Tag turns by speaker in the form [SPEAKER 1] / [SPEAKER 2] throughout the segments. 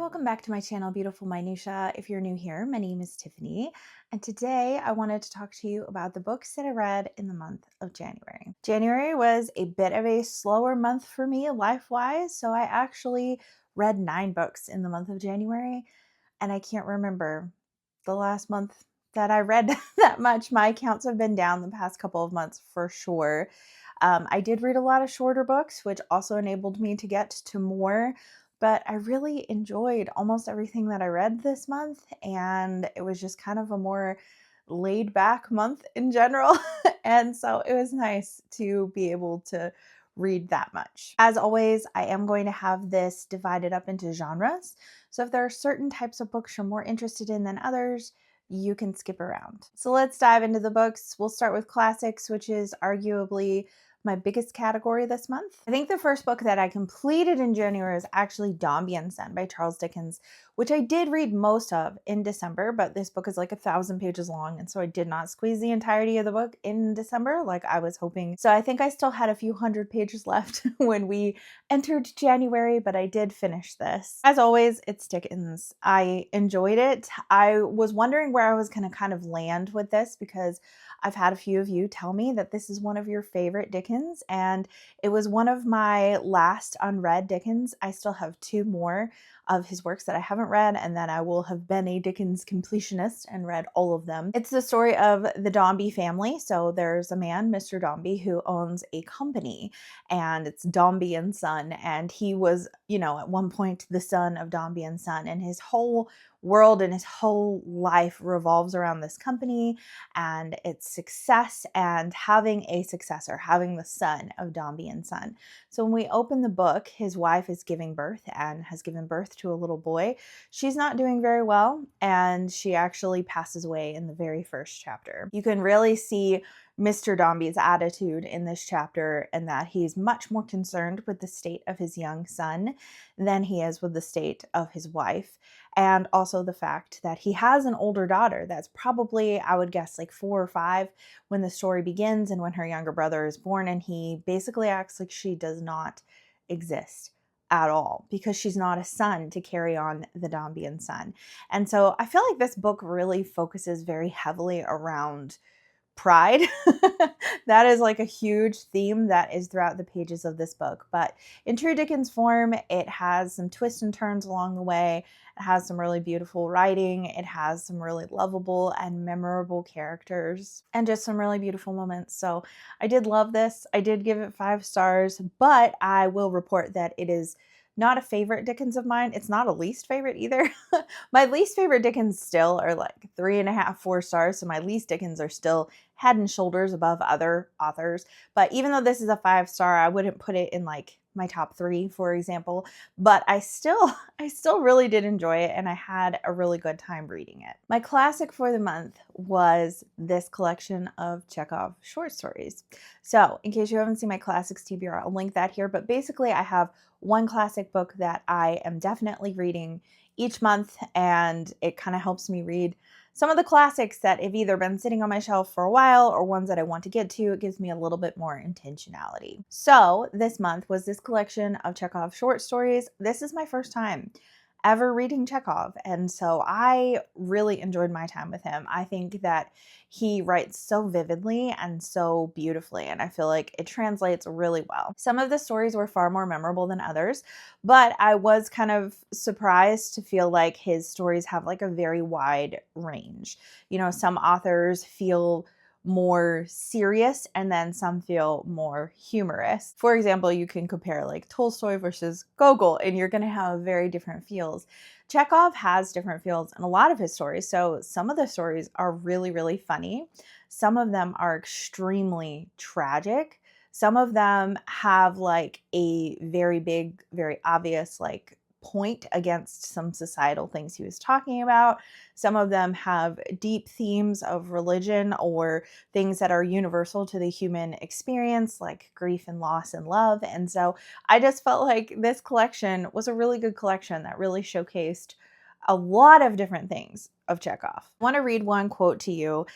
[SPEAKER 1] Welcome back to my channel, Beautiful Minutia. If you're new here, my name is Tiffany, and today I wanted to talk to you about the books that I read in the month of January. January was a bit of a slower month for me life-wise, so I actually read 9 books in the month of January, and I can't remember the last month that I read that much. My counts have been down the past couple of months for sure. I did read a lot of shorter books, which also enabled me to get to more, but I really enjoyed almost everything that I read this month, and it was just kind of a more laid back month in general. And so it was nice to be able to read that much. As always, I am going to have this divided up into genres. So if there are certain types of books you're more interested in than others, you can skip around. So let's dive into the books. We'll start with classics, which is arguably my biggest category this month. I think the first book that I completed in January is actually Dombey and Son by Charles Dickens, which I did read most of in December, but this book is like 1,000 pages long, and so I did not squeeze the entirety of the book in December like I was hoping. So I think I still had a few hundred pages left when we entered January, but I did finish this. As always, it's Dickens. I enjoyed it. I was wondering where I was going to kind of land with this because I've had a few of you tell me that this is one of your favorite Dickens, and it was one of my last unread Dickens. I still have 2 more of his works that I haven't read, and then I will have been a Dickens completionist and read all of them. It's the story of the Dombey family. So there's a man, Mr. Dombey, who owns a company, and it's Dombey and Son, and he was, at one point the son of Dombey and Son, and his whole world and his whole life revolves around this company and its success and having a successor, having the son of Dombey and Son. So when we open the book, his wife is giving birth and has given birth to a little boy. She's not doing very well, and she actually passes away in the very first chapter. You can really see Mr. Dombey's attitude in this chapter, and that he's much more concerned with the state of his young son than he is with the state of his wife. And also the fact that he has an older daughter that's probably, I would guess, like 4 or 5 when the story begins and when her younger brother is born, and he basically acts like she does not exist at all because she's not a son to carry on the Dombey and Son. And so I feel like this book really focuses very heavily around pride. That is like a huge theme that is throughout the pages of this book. But in true Dickens form, it has some twists and turns along the way. It has some really beautiful writing. It has some really lovable and memorable characters and just some really beautiful moments. So I did love this. I did give it 5 stars, but I will report that it is not a favorite Dickens of mine. It's not a least favorite either. My least favorite Dickens still are like 3.5, 4 stars. So my least Dickens are still head and shoulders above other authors. But even though this is a 5-star, I wouldn't put it in like my top 3, for example. But I still really did enjoy it, and I had a really good time reading it. My classic for the month was this collection of Chekhov short stories. So in case you haven't seen my classics TBR, I'll link that here. But basically I have one classic book that I am definitely reading each month, and it kind of helps me read some of the classics that have either been sitting on my shelf for a while or ones that I want to get to. It gives me a little bit more intentionality. So this month was this collection of Chekhov short stories. This is my first time ever reading Chekhov, and so I really enjoyed my time with him. I think that he writes so vividly and so beautifully, and I feel like it translates really well. Some of the stories were far more memorable than others, but I was kind of surprised to feel like his stories have like a very wide range. Some authors feel more serious, and then some feel more humorous. For example, you can compare like Tolstoy versus Gogol, and you're going to have very different feels. Chekhov has different feels in a lot of his stories. So some of the stories are really, really funny. Some of them are extremely tragic. Some of them have like a very big, very obvious like point against some societal things he was talking about. Some of them have deep themes of religion or things that are universal to the human experience, like grief and loss and love. And so I just felt like this collection was a really good collection that really showcased a lot of different things of Chekhov. I want to read one quote to you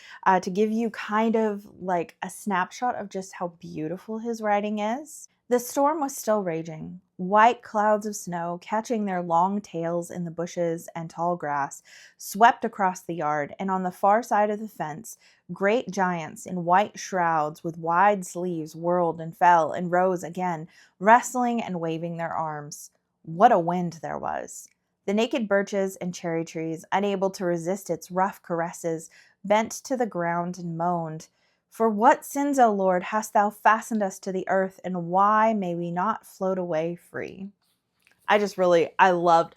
[SPEAKER 1] to give you kind of like a snapshot of just how beautiful his writing is. The storm was still raging. White clouds of snow, catching their long tails in the bushes and tall grass, swept across the yard, and on the far side of the fence, great giants in white shrouds with wide sleeves whirled and fell and rose again, wrestling and waving their arms. What a wind there was! The naked birches and cherry trees, unable to resist its rough caresses, bent to the ground and moaned, "For what sins, O Lord, hast thou fastened us to the earth, and why may we not float away free?" I loved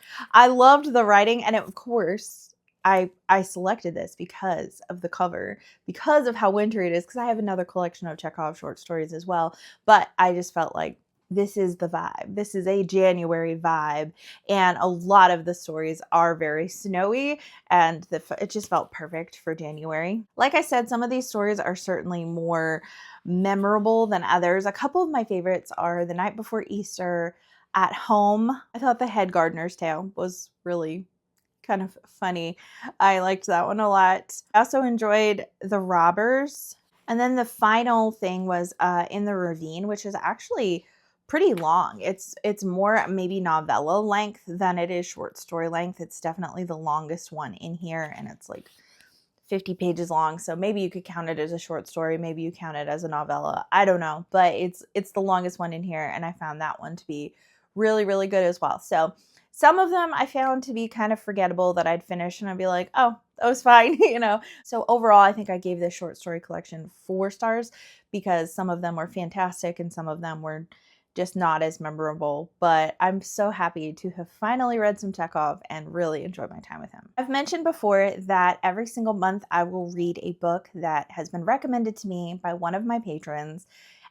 [SPEAKER 1] the writing, and of course I selected this because of the cover, because of how wintry it is, because I have another collection of Chekhov short stories as well, but I just felt like this is the vibe. This is a January vibe, and a lot of the stories are very snowy, and it just felt perfect for January. Like I said, some of these stories are certainly more memorable than others. A couple of my favorites are The Night Before Easter, At Home. I thought The Head Gardener's Tale was really kind of funny. I liked that one a lot. I also enjoyed The Robbers. And then the final thing was In the Ravine, which is actually pretty long. It's more maybe novella length than it is short story length. It's definitely the longest one in here, and it's like 50 pages long. So maybe you could count it as a short story, maybe you count it as a novella. I don't know, but it's the longest one in here, and I found that one to be really, really good as well. So some of them I found to be kind of forgettable that I'd finish and I'd be like, oh, that was fine, you know. So overall, I think I gave this short story collection 4 stars because some of them were fantastic and some of them were just not as memorable, but I'm so happy to have finally read some Chekhov and really enjoyed my time with him. I've mentioned before that every single month I will read a book that has been recommended to me by one of my patrons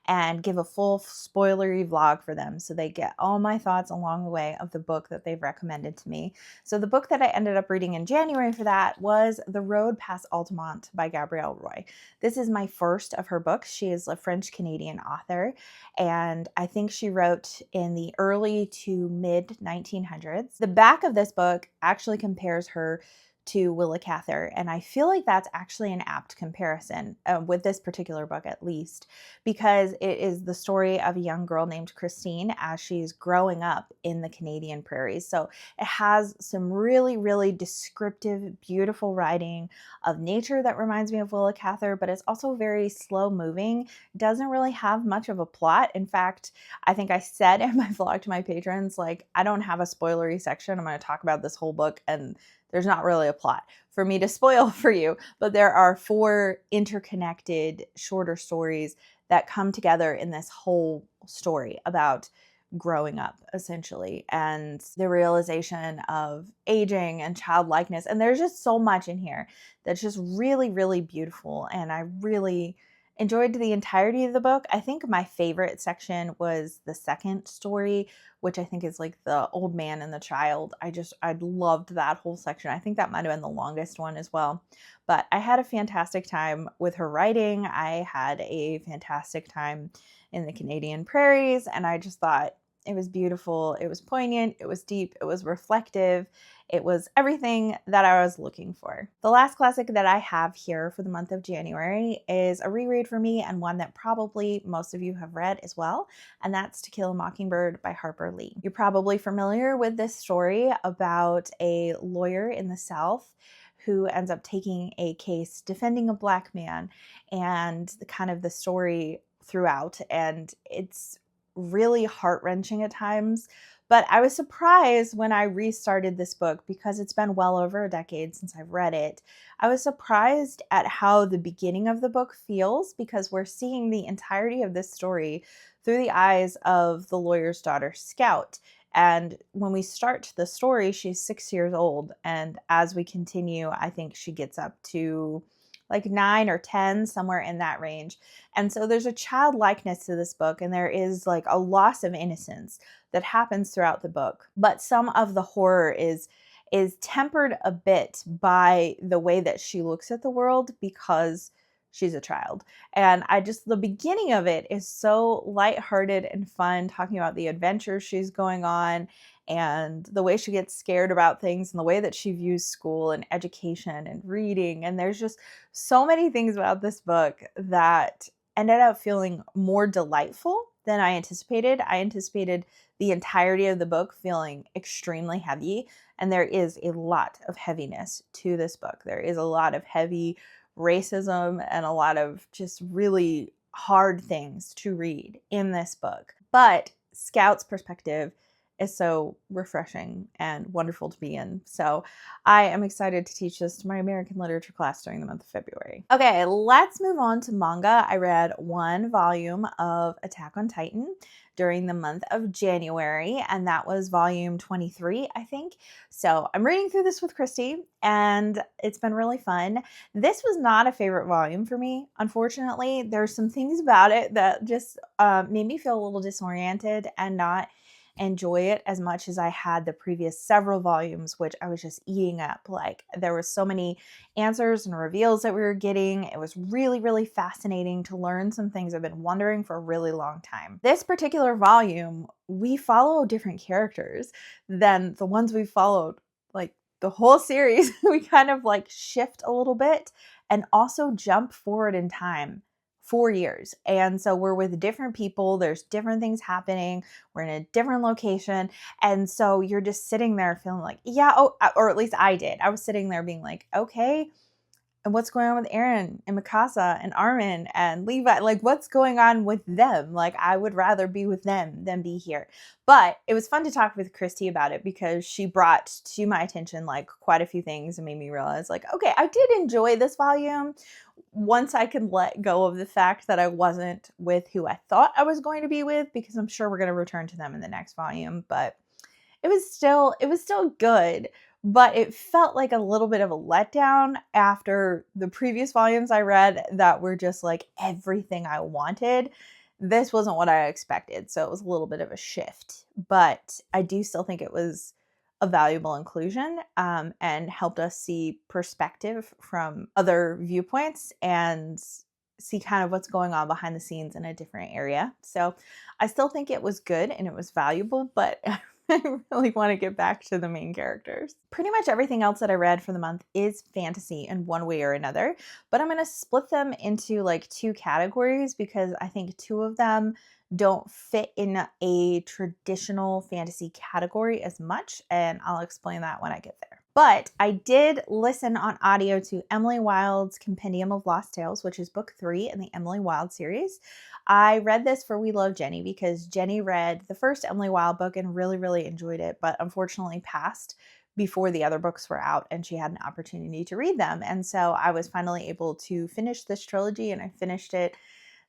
[SPEAKER 1] and give a full spoilery vlog for them so they get all my thoughts along the way of the book that they've recommended to me. So the book that I ended up reading in January for that was The Road Past Altamont by Gabrielle Roy. This is my first of her books. She is a French-Canadian author, and I think she wrote in the early to mid 1900s. The back of this book actually compares her to Willa Cather, and I feel like that's actually an apt comparison with this particular book at least, because it is the story of a young girl named Christine as she's growing up in the Canadian prairies. So it has some really, really descriptive, beautiful writing of nature that reminds me of Willa Cather, but it's also very slow moving. Doesn't really have much of a plot. In fact, I think I said in my vlog to my patrons, like, I don't have a spoilery section. I'm going to talk about this whole book, and there's not really a plot for me to spoil for you, but there are 4 interconnected shorter stories that come together in this whole story about growing up, essentially, and the realization of aging and childlikeness. And there's just so much in here that's just really, really beautiful. And I really enjoyed the entirety of the book. I think my favorite section was the second story, which I think is like the old man and the child. I loved that whole section. I think that might have been the longest one as well. But I had a fantastic time with her writing. I had a fantastic time in the Canadian prairies, and I just thought it was beautiful. It was poignant. It was deep. It was reflective. It was everything that I was looking for. The last classic that I have here for the month of January is a reread for me, and one that probably most of you have read as well, and that's To Kill a Mockingbird by Harper Lee. You're probably familiar with this story about a lawyer in the South who ends up taking a case defending a Black man, and the story throughout, and it's really heart-wrenching at times. But I was surprised when I restarted this book, because it's been well over a decade since I've read it. I was surprised at how the beginning of the book feels, because we're seeing the entirety of this story through the eyes of the lawyer's daughter, Scout. And when we start the story, she's 6 years old. And as we continue, I think she gets up to like 9 or 10, somewhere in that range. And so there's a childlikeness to this book, and there is like a loss of innocence that happens throughout the book. But some of the horror is tempered a bit by the way that she looks at the world, because she's a child. And the beginning of it is so lighthearted and fun, talking about the adventures she's going on and the way she gets scared about things and the way that she views school and education and reading. And there's just so many things about this book that ended up feeling more delightful than I anticipated. I anticipated the entirety of the book feeling extremely heavy. And there is a lot of heaviness to this book. There is a lot of heavy racism and a lot of just really hard things to read in this book. But Scout's perspective is so refreshing and wonderful to be in. So I am excited to teach this to my American literature class during the month of February. Okay, let's move on to manga. I read one volume of Attack on Titan during the month of January, and that was volume 23, I think. So I'm reading through this with Christy, and it's been really fun. This was not a favorite volume for me, unfortunately. There's some things about it that just made me feel a little disoriented and not enjoy it as much as I had the previous several volumes, which I was just eating up. Like, there was so many answers and reveals that we were getting. It was really, really fascinating to learn some things I've been wondering for a really long time. This particular volume, we follow different characters than the ones we followed like the whole series. We kind of like shift a little bit and also jump forward in time 4 years. And so we're with different people, there's different things happening, we're in a different location. And so you're just sitting there feeling like, yeah, oh, or at least I did. I was sitting there being like, okay, and what's going on with Aaron and Mikasa and Armin and Levi? Like, what's going on with them? Like, I would rather be with them than be here. But it was fun to talk with Christy about it because she brought to my attention like quite a few things and made me realize like, okay, I did enjoy this volume once I could let go of the fact that I wasn't with who I thought I was going to be with, because I'm sure we're going to return to them in the next volume. But it was still good, but it felt like a little bit of a letdown after the previous volumes I read that were just like everything I wanted. This wasn't what I expected, so it was a little bit of a shift, but I do still think it was a valuable inclusion, and helped us see perspective from other viewpoints and see kind of what's going on behind the scenes in a different area. So I still think it was good and it was valuable, but I really want to get back to the main characters. Pretty much everything else that I read for the month is fantasy in one way or another, but I'm going to split them into like two categories because I think two of them don't fit in a traditional fantasy category as much, and I'll explain that when I get there. But I did listen on audio to Emily Wilde's Compendium of Lost Tales, which is book 3 in the Emily Wilde series. I read this for We Love Jenny because Jenny read the first Emily Wilde book and really, really enjoyed it, but unfortunately passed before the other books were out and she had an opportunity to read them. And so I was finally able to finish this trilogy, and I finished it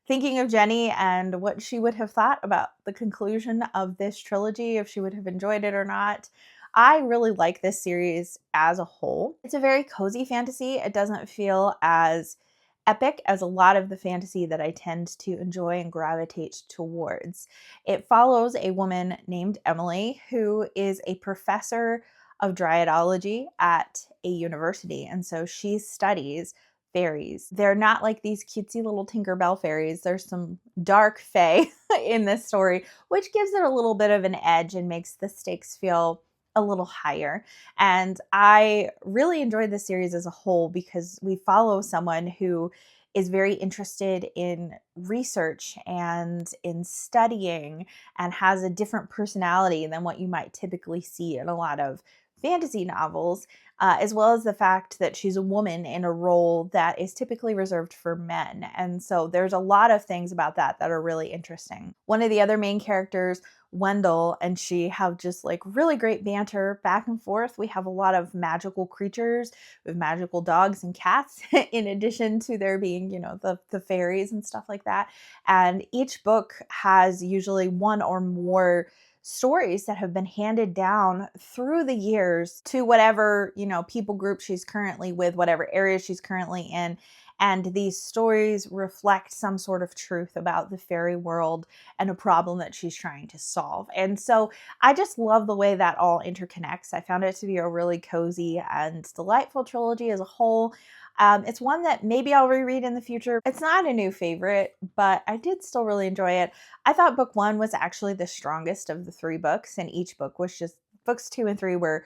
[SPEAKER 1] thinking of Jenny and what she would have thought about the conclusion of this trilogy, if she would have enjoyed it or not. I really like this series as a whole. It's a very cozy fantasy. It doesn't feel as epic as a lot of the fantasy that I tend to enjoy and gravitate towards. It follows a woman named Emily who is a professor of dryadology at a university, and so she studies fairies. They're not like these cutesy little Tinkerbell fairies. There's some dark fae in this story, which gives it a little bit of an edge and makes the stakes feel a little higher. And I really enjoyed this series as a whole because we follow someone who is very interested in research and in studying and has a different personality than what you might typically see in a lot of fantasy novels, as well as the fact that she's a woman in a role that is typically reserved for men. And so there's a lot of things about that that are really interesting. One of the other main characters, Wendell, and she have just like really great banter back and forth. We have a lot of magical creatures with magical dogs and cats, in addition to there being, the fairies and stuff like that. And each book has usually one or more stories that have been handed down through the years to whatever, people group she's currently with, whatever area she's currently in. And these stories reflect some sort of truth about the fairy world and a problem that she's trying to solve. And so I just love the way that all interconnects. I found it to be a really cozy and delightful trilogy as a whole. It's one that maybe I'll reread in the future. It's not a new favorite, but I did still really enjoy it. I thought book 1 was actually the strongest of the 3 books, and each book was just, books 2 and 3 were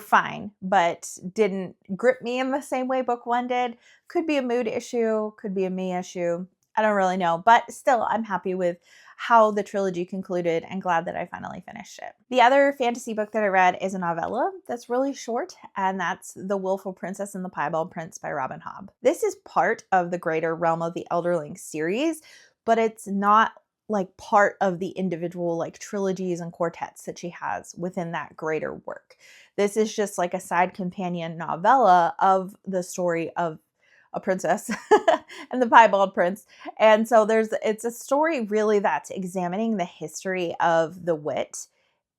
[SPEAKER 1] fine, but didn't grip me in the same way book 1 did. Could be a mood issue, could be a me issue. I don't really know, but still, I'm happy with how the trilogy concluded and glad that I finally finished it. The other fantasy book that I read is a novella that's really short, and that's The Willful Princess and the Piebald Prince by Robin Hobb. This is part of the greater Realm of the Elderling series, but it's not like part of the individual like trilogies and quartets that she has within that greater work. This is just like a side companion novella of the story of a princess and the piebald prince. And so it's a story really that's examining the history of the wit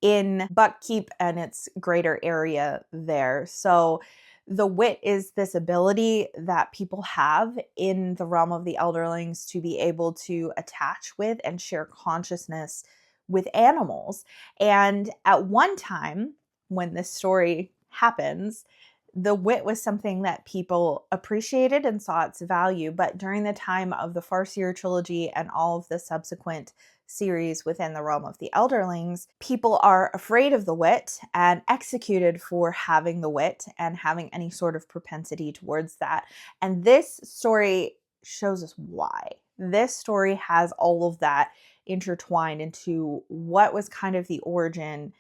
[SPEAKER 1] in Buckkeep and its greater area there. So the wit is this ability that people have in the realm of the elderlings to be able to attach with and share consciousness with animals. And at one time, when this story happens, the wit was something that people appreciated and saw its value. But during the time of the Farseer trilogy and all of the subsequent series within the realm of the elderlings, people are afraid of the wit and executed for having the wit and having any sort of propensity towards that. And this story shows us why. This story has all of that intertwined into what was kind of the origin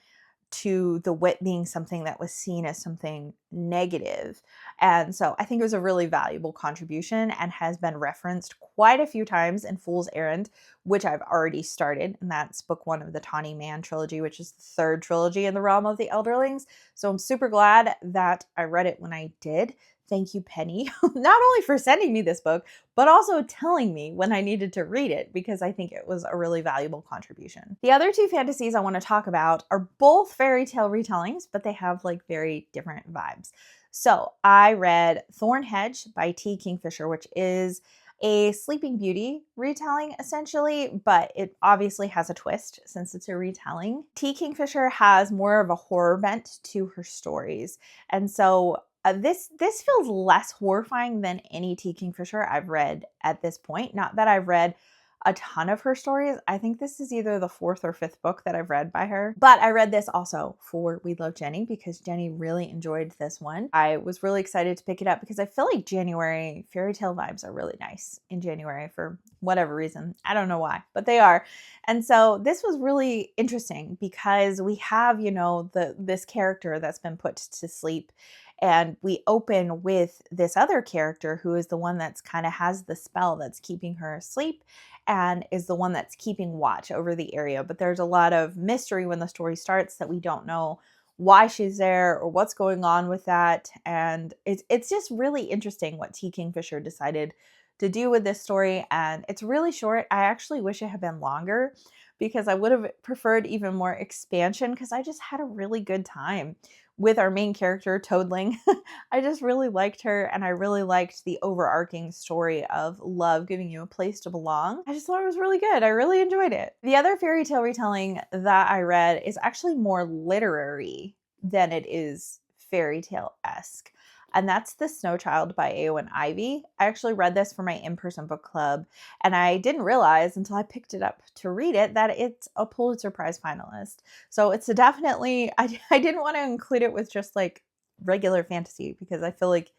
[SPEAKER 1] to the wit being something that was seen as something negative. And so I think it was a really valuable contribution and has been referenced quite a few times in Fool's Errand, which I've already started. And that's book 1 of the Tawny Man trilogy, which is the third trilogy in the realm of the elderlings. So I'm super glad that I read it when I did. Thank you, Penny, not only for sending me this book, but also telling me when I needed to read it, because I think it was a really valuable contribution. The other 2 fantasies I want to talk about are both fairy tale retellings, but they have like very different vibes. So I read Thorn Hedge by T. Kingfisher, which is a Sleeping Beauty retelling essentially, but it obviously has a twist since it's a retelling. T. Kingfisher has more of a horror bent to her stories. And so this feels less horrifying than any T. Kingfisher I've read at this point. Not that I've read a ton of her stories. I think this is either the 4th or 5th book that I've read by her. But I read this also for We Love Jenny because Jenny really enjoyed this one. I was really excited to pick it up because I feel like January fairy tale vibes are really nice in January for whatever reason. I don't know why, but they are. And so this was really interesting because we have, this character that's been put to sleep. And we open with this other character who is the one that's kind of has the spell that's keeping her asleep and is the one that's keeping watch over the area. But there's a lot of mystery when the story starts that we don't know why she's there or what's going on with that. And it's just really interesting what T. Kingfisher decided to do with this story. And it's really short. I actually wish it had been longer because I would have preferred even more expansion because I just had a really good time with our main character, Toadling. I just really liked her, and I really liked the overarching story of love giving you a place to belong. I just thought it was really good. I really enjoyed it. The other fairy tale retelling that I read is actually more literary than it is fairy tale-esque. And that's The Snow Child by Eowyn Ivy. I actually read this for my in-person book club, and I didn't realize until I picked it up to read it that it's a Pulitzer Prize finalist. So it's definitely, I didn't want to include it with just like regular fantasy because I feel like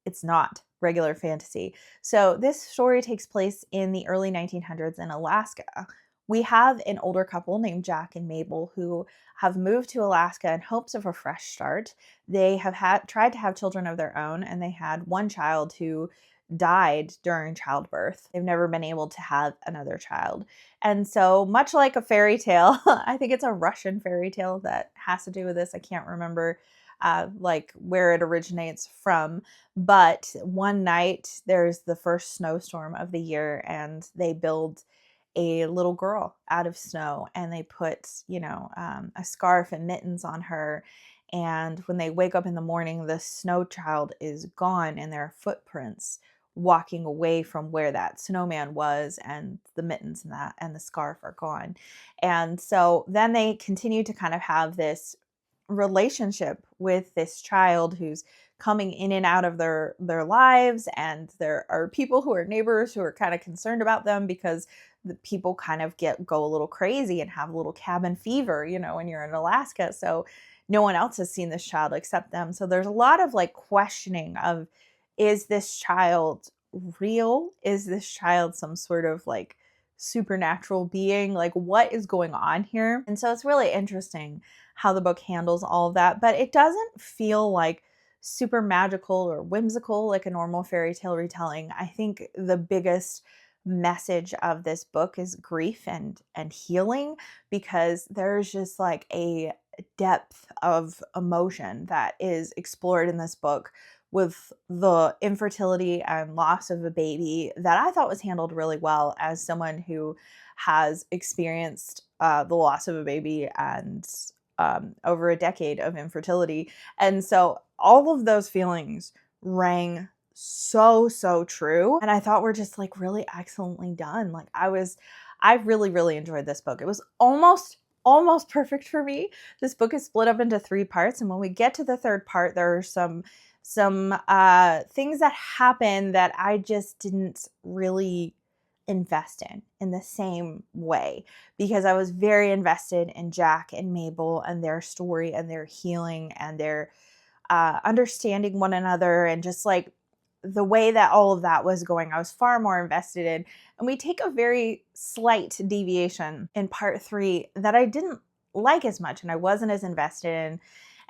[SPEAKER 1] it's not regular fantasy. So this story takes place in the early 1900s in Alaska. We have an older couple named Jack and Mabel who have moved to Alaska in hopes of a fresh start. They have tried to have children of their own, and they had one child who died during childbirth. They've never been able to have another child. And so much like a fairy tale, I think it's a Russian fairy tale that has to do with this. I can't remember like where it originates from. But one night there's the first snowstorm of the year, and they build a little girl out of snow, and they put, a scarf and mittens on her. And when they wake up in the morning, the snow child is gone, and there are footprints walking away from where that snowman was, and the mittens and the scarf are gone. And so then they continue to kind of have this relationship with this child who's coming in and out of their lives, and there are people who are neighbors who are kind of concerned about them because the people kind of go a little crazy and have a little cabin fever, when you're in Alaska. So no one else has seen this child except them. So there's a lot of like questioning of, is this child real? Is this child some sort of like supernatural being? Like, what is going on here? And so it's really interesting how the book handles all of that, but it doesn't feel like super magical or whimsical like a normal fairy tale retelling. I think the biggest message of this book is grief and healing, because there's just like a depth of emotion that is explored in this book with the infertility and loss of a baby that I thought was handled really well as someone who has experienced the loss of a baby and over a decade of infertility. And so all of those feelings rang so true. And I thought were just like really excellently done. Like I really enjoyed this book. It was almost perfect for me. This book is split up into 3 parts. And when we get to the 3rd part, there are some things that happen that I just didn't really invest in the same way, because I was very invested in Jack and Mabel and their story and their healing and their understanding one another, and just like the way that all of that was going, I was far more invested in. And we take a very slight deviation in part 3 that I didn't like as much and I wasn't as invested in.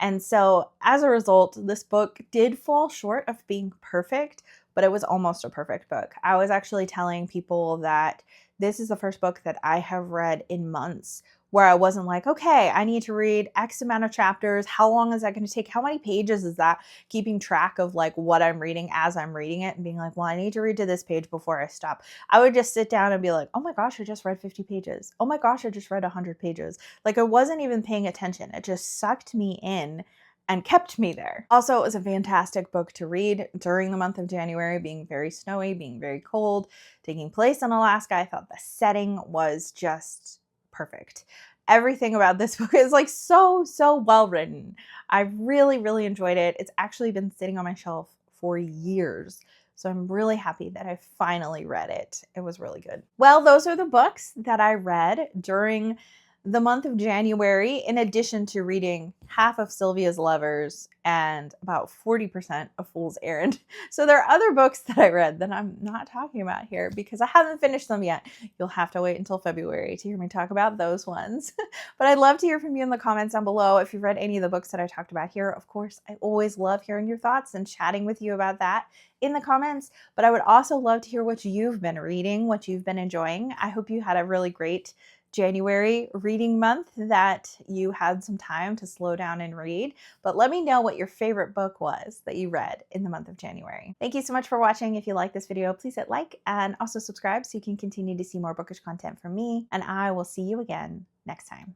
[SPEAKER 1] And so as a result, this book did fall short of being perfect, but it was almost a perfect book. I was actually telling people that this is the first book that I have read in months where I wasn't like, okay, I need to read X amount of chapters. How long is that going to take? How many pages is that? Keeping track of like what I'm reading as I'm reading it and being like, well, I need to read to this page before I stop. I would just sit down and be like, oh my gosh, I just read 50 pages. Oh my gosh, I just read 100 pages. Like I wasn't even paying attention. It just sucked me in and kept me there. Also, it was a fantastic book to read during the month of January, being very snowy, being very cold, taking place in Alaska. I thought the setting was just perfect. Everything about this book is like so well written. I really enjoyed it. It's actually been sitting on my shelf for years. So I'm really happy that I finally read it. It was really good. Well, those are the books that I read during the month of January, in addition to reading half of Sylvia's Lovers and about 40% of Fool's Errand. So there are other books that I read that I'm not talking about here because I haven't finished them yet. You'll have to wait until February to hear me talk about those ones. But I'd love to hear from you in the comments down below if you've read any of the books that I talked about here. Of course, I always love hearing your thoughts and chatting with you about that in the comments. But I would also love to hear what you've been reading, what you've been enjoying. I hope you had a really great January reading month, that you had some time to slow down and read. But let me know what your favorite book was that you read in the month of January. Thank you so much for watching. If you like this video, please hit like and also subscribe so you can continue to see more bookish content from me. And I will see you again next time.